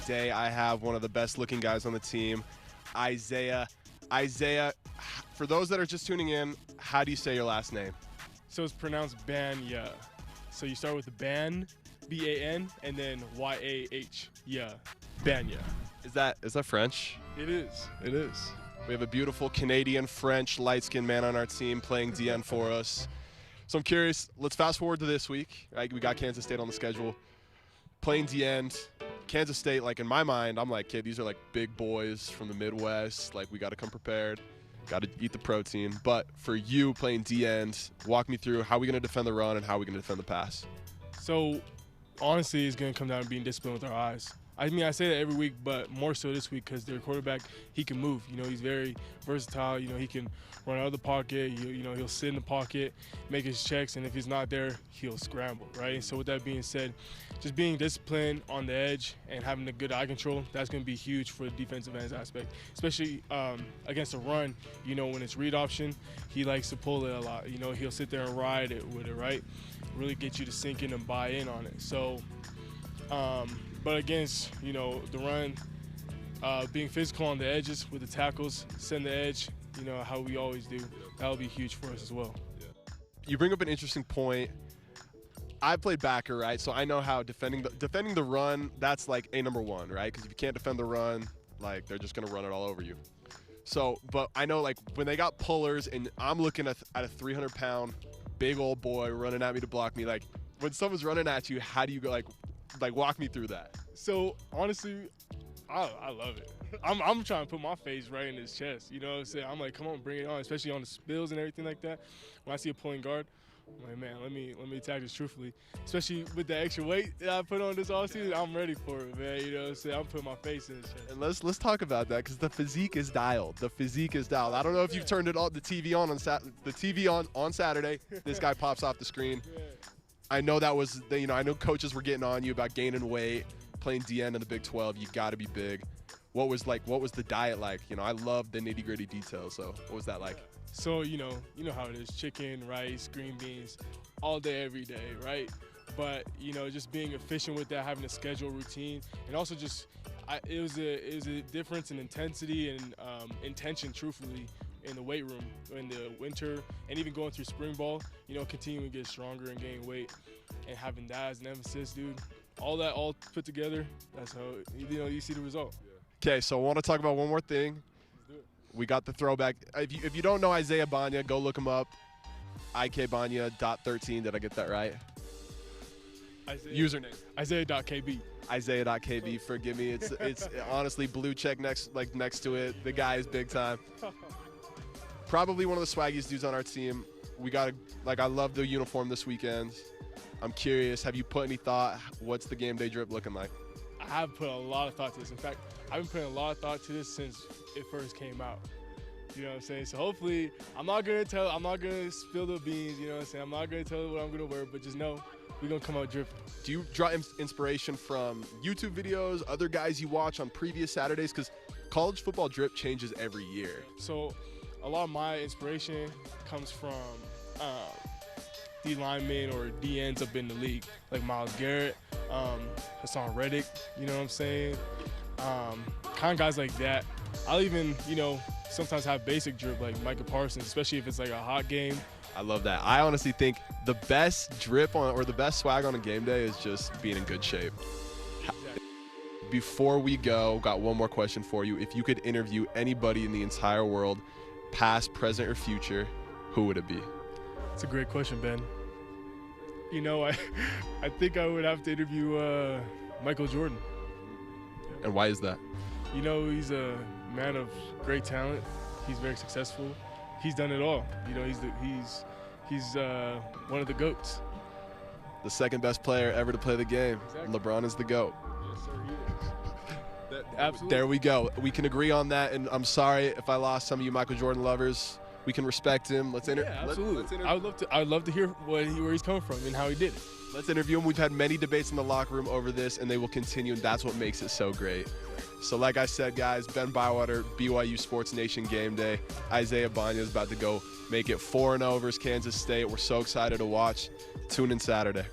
Today I have one of the best looking guys on the team, Isaiah. Isaiah, for those that are just tuning in, how do you say your last name? So it's pronounced Bagnah. So you start with the Ban, B-A-N, and then Y-A-H, yeah, Bagnah. Is that French? It is, it is. We have a beautiful Canadian, French, light-skinned man on our team playing DN for us. So I'm curious, let's fast forward to this week. Right? We got Kansas State on the schedule. Playing DN, Kansas State, like in my mind, I'm like, kid, these are like big boys from the Midwest. Like we got to come prepared, got to eat the protein. But for you playing DN, walk me through how are we going to defend the run and how are we going to defend the pass? So honestly, it's going to come down to being disciplined with our eyes. I mean, I say that every week, but more so this week because their quarterback, he can move. You know, he's very versatile. You know, he can run out of the pocket. He'll sit in the pocket, make his checks, and if he's not there, he'll scramble, right? And so with that being said, just being disciplined on the edge and having a good eye control, that's going to be huge for the defensive ends aspect, especially against a run. You know, when it's read option, he likes to pull it a lot. You know, he'll sit there and ride it with it, right? Really get you to sink in and buy in on it. So, but against, you know, the run, being physical on the edges with the tackles, send the edge, you know, how we always do, that'll be huge for us as well. You bring up an interesting point. I played backer, right? So I know how defending the run, that's like number one, right? Because if you can't defend the run, like they're just going to run it all over you. So, but I know like when they got pullers and I'm looking at a 300-pound big old boy running at me to block me, like when someone's running at you, how do you go like walk me through that? So honestly, I love it. I'm trying to put my face right in his chest. You know what I'm saying? I'm like, come on, bring it on, especially on the spills and everything like that. When I see a pulling guard, I'm like, man, let me attack this truthfully. Especially with the extra weight that I put on this offseason, I'm ready for it, man. You know what I'm saying? I'm putting my face in his chest. And let's talk about that because the physique is dialed. The physique is dialed. I don't know if you've turned it on the TV on Saturday. This guy pops off the screen. Yeah. I know that was I know coaches were getting on you about gaining weight, playing DN in the Big 12. You got to be big. What was the diet like? You know, I love the nitty-gritty details. So what was that like? So, you know how it is, chicken, rice, green beans, all day, every day, right? But, you know, just being efficient with that, having a schedule routine, and also just, it was a difference in intensity and intention, truthfully, in the weight room in the winter and even going through spring ball, you know, continuing to get stronger and gain weight and having that as an emphasis, dude. All that all put together, that's how, you see the result. Okay, so I want to talk about one more thing. We got the throwback. If you don't know Isaiah Bagnah, go look him up. ikbagnah.13. Did I get that right? Username. Isaiah.kb. Isaiah.kb. Forgive me. It's honestly blue check next to it. The guy is big time. Probably one of the swaggiest dudes on our team. I love the uniform this weekend. I'm curious, have you put any thought? What's the game day drip looking like? I have put a lot of thought to this. In fact, I've been putting a lot of thought to this since it first came out. You know what I'm saying? So hopefully, I'm not gonna spill the beans, you know what I'm saying? I'm not gonna tell you what I'm gonna wear, but just know we're gonna come out dripping. Do you draw inspiration from YouTube videos, other guys you watch on previous Saturdays? Because college football drip changes every year. So a lot of my inspiration comes from D linemen or DNs up in the league, like Myles Garrett, Hassan Reddick, you know what I'm saying? Kind of guys like that. I'll even, sometimes have basic drip like Micah Parsons, especially if it's like a hot game. I love that. I honestly think the best drip or the best swag on a game day is just being in good shape. Exactly. Before we go, got one more question for you. If you could interview anybody in the entire world, past, present, or future, who would it be? That's a great question, Ben. I think I would have to interview Michael Jordan. And why is that? He's a man of great talent. He's very successful. He's done it all. He's one of the GOATs. The second best player ever to play the game. Exactly. LeBron is the GOAT. Yes, sir, he is. Absolutely. There we go. We can agree on that, and I'm sorry if I lost some of you Michael Jordan lovers. We can respect him. Absolutely. I'd love to hear where he's coming from and how he did it. Let's interview him. We've had many debates in the locker room over this, and they will continue, and that's what makes it so great. So like I said, guys, Ben Bywater, BYU Sports Nation Game Day. Isaiah Bagnah is about to go make it 4-0 versus Kansas State. We're so excited to watch. Tune in Saturday.